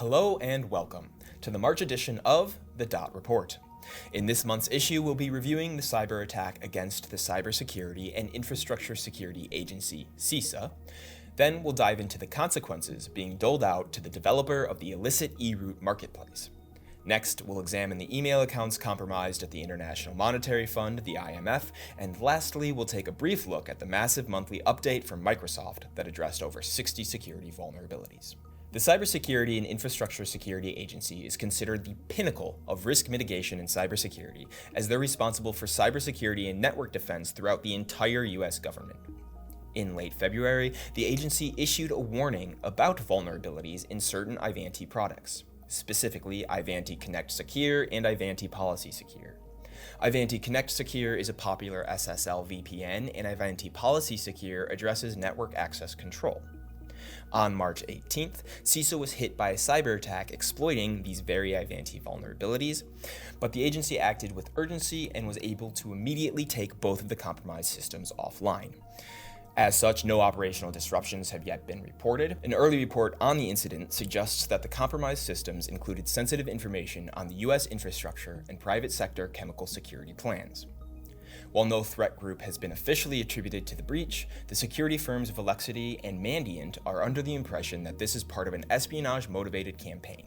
Hello and welcome to the March edition of the Dot Report. In this month's issue, we'll be reviewing the cyber attack against the Cybersecurity and Infrastructure Security Agency, CISA. Then we'll dive into the consequences being doled out to the developer of the illicit e-route marketplace. Next, we'll examine the email accounts compromised at the International Monetary Fund, the IMF, and lastly, we'll take a brief look at the massive monthly update from Microsoft that addressed over 60 security vulnerabilities. The Cybersecurity and Infrastructure Security Agency is considered the pinnacle of risk mitigation in cybersecurity, as they're responsible for cybersecurity and network defense throughout the entire US government. In late February, the agency issued a warning about vulnerabilities in certain Ivanti products, specifically Ivanti Connect Secure and Ivanti Policy Secure. Ivanti Connect Secure is a popular SSL VPN, and Ivanti Policy Secure addresses network access control. On March 18th, CISA was hit by a cyber attack exploiting these very Ivanti vulnerabilities, but the agency acted with urgency and was able to immediately take both of the compromised systems offline. As such, no operational disruptions have yet been reported. An early report on the incident suggests that the compromised systems included sensitive information on the US infrastructure and private sector chemical security plans. While no threat group has been officially attributed to the breach, the security firms Velexity and Mandiant are under the impression that this is part of an espionage-motivated campaign.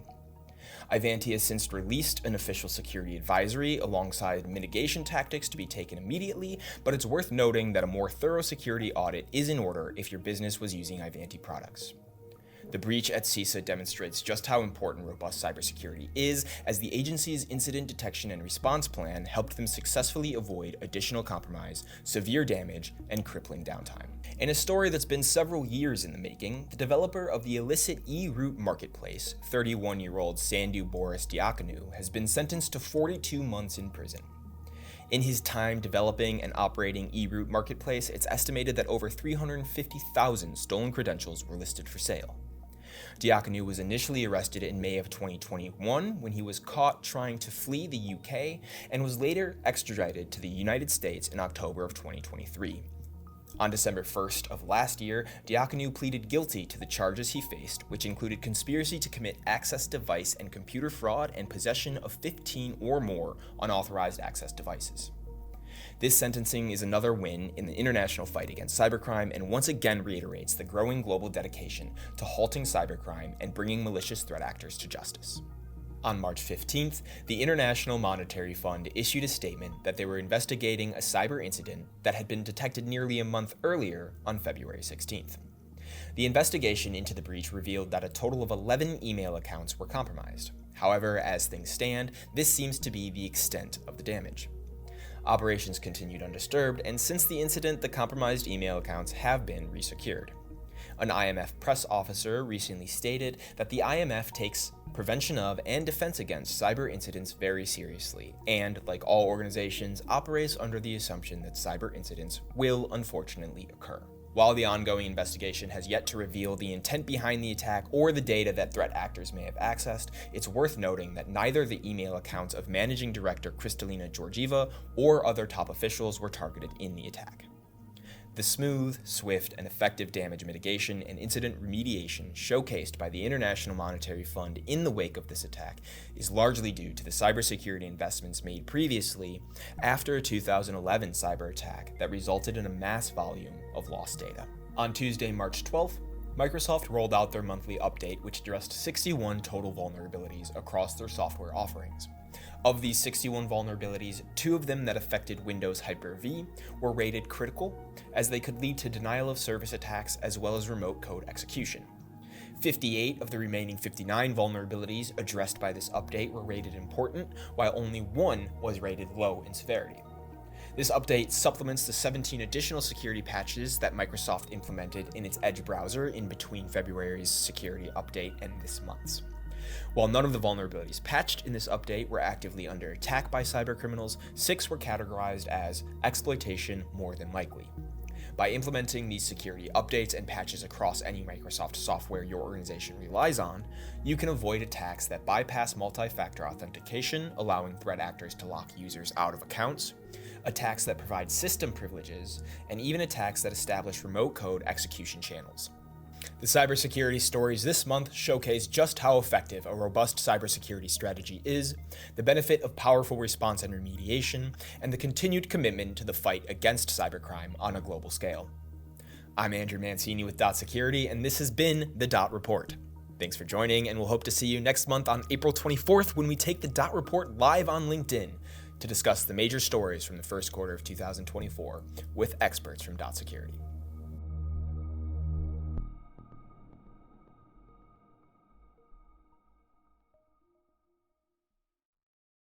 Ivanti has since released an official security advisory alongside mitigation tactics to be taken immediately, but it's worth noting that a more thorough security audit is in order if your business was using Ivanti products. The breach at CISA demonstrates just how important robust cybersecurity is, as the agency's incident detection and response plan helped them successfully avoid additional compromise, severe damage, and crippling downtime. In a story that's been several years in the making, the developer of the illicit e-route marketplace, 31-year-old Sandu Boris Diaconou, has been sentenced to 42 months in prison. In his time developing and operating e-route marketplace, it's estimated that over 350,000 stolen credentials were listed for sale. Diaconou was initially arrested in May of 2021 when he was caught trying to flee the UK and was later extradited to the United States in October of 2023. On December 1st of last year, Diaconou pleaded guilty to the charges he faced, which included conspiracy to commit access device and computer fraud and possession of 15 or more unauthorized access devices. This sentencing is another win in the international fight against cybercrime and once again reiterates the growing global dedication to halting cybercrime and bringing malicious threat actors to justice. On March 15th, the International Monetary Fund issued a statement that they were investigating a cyber incident that had been detected nearly a month earlier on February 16th. The investigation into the breach revealed that a total of 11 email accounts were compromised. However, as things stand, this seems to be the extent of the damage. Operations continued undisturbed, and since the incident, the compromised email accounts have been resecured. An IMF press officer recently stated that the IMF takes prevention of and defense against cyber incidents very seriously, and, like all organizations, operates under the assumption that cyber incidents will unfortunately occur. While the ongoing investigation has yet to reveal the intent behind the attack or the data that threat actors may have accessed, it's worth noting that neither the email accounts of Managing Director Kristalina Georgieva or other top officials were targeted in the attack. The smooth, swift, and effective damage mitigation and incident remediation showcased by the International Monetary Fund in the wake of this attack is largely due to the cybersecurity investments made previously after a 2011 cyber attack that resulted in a mass volume of lost data. On Tuesday, March 12th, Microsoft rolled out their monthly update, which addressed 61 total vulnerabilities across their software offerings. Of these 61 vulnerabilities, 2 of them that affected Windows Hyper-V were rated critical, as they could lead to denial of service attacks as well as remote code execution. 58 of the remaining 59 vulnerabilities addressed by this update were rated important, while only 1 was rated low in severity. This update supplements the 17 additional security patches that Microsoft implemented in its Edge browser in between February's security update and this month's. While none of the vulnerabilities patched in this update were actively under attack by cybercriminals, 6 were categorized as exploitation more than likely. By implementing these security updates and patches across any Microsoft software your organization relies on, you can avoid attacks that bypass multi-factor authentication, allowing threat actors to lock users out of accounts, attacks that provide system privileges, and even attacks that establish remote code execution channels. The cybersecurity stories this month showcase just how effective a robust cybersecurity strategy is, the benefit of powerful response and remediation, and the continued commitment to the fight against cybercrime on a global scale. I'm Andrew Mancini with Security, and this has been the Dot Report. Thanks for joining, and we'll hope to see you next month on April 24th when we take the Dot Report live on LinkedIn to discuss the major stories from the first quarter of 2024 with experts from Security.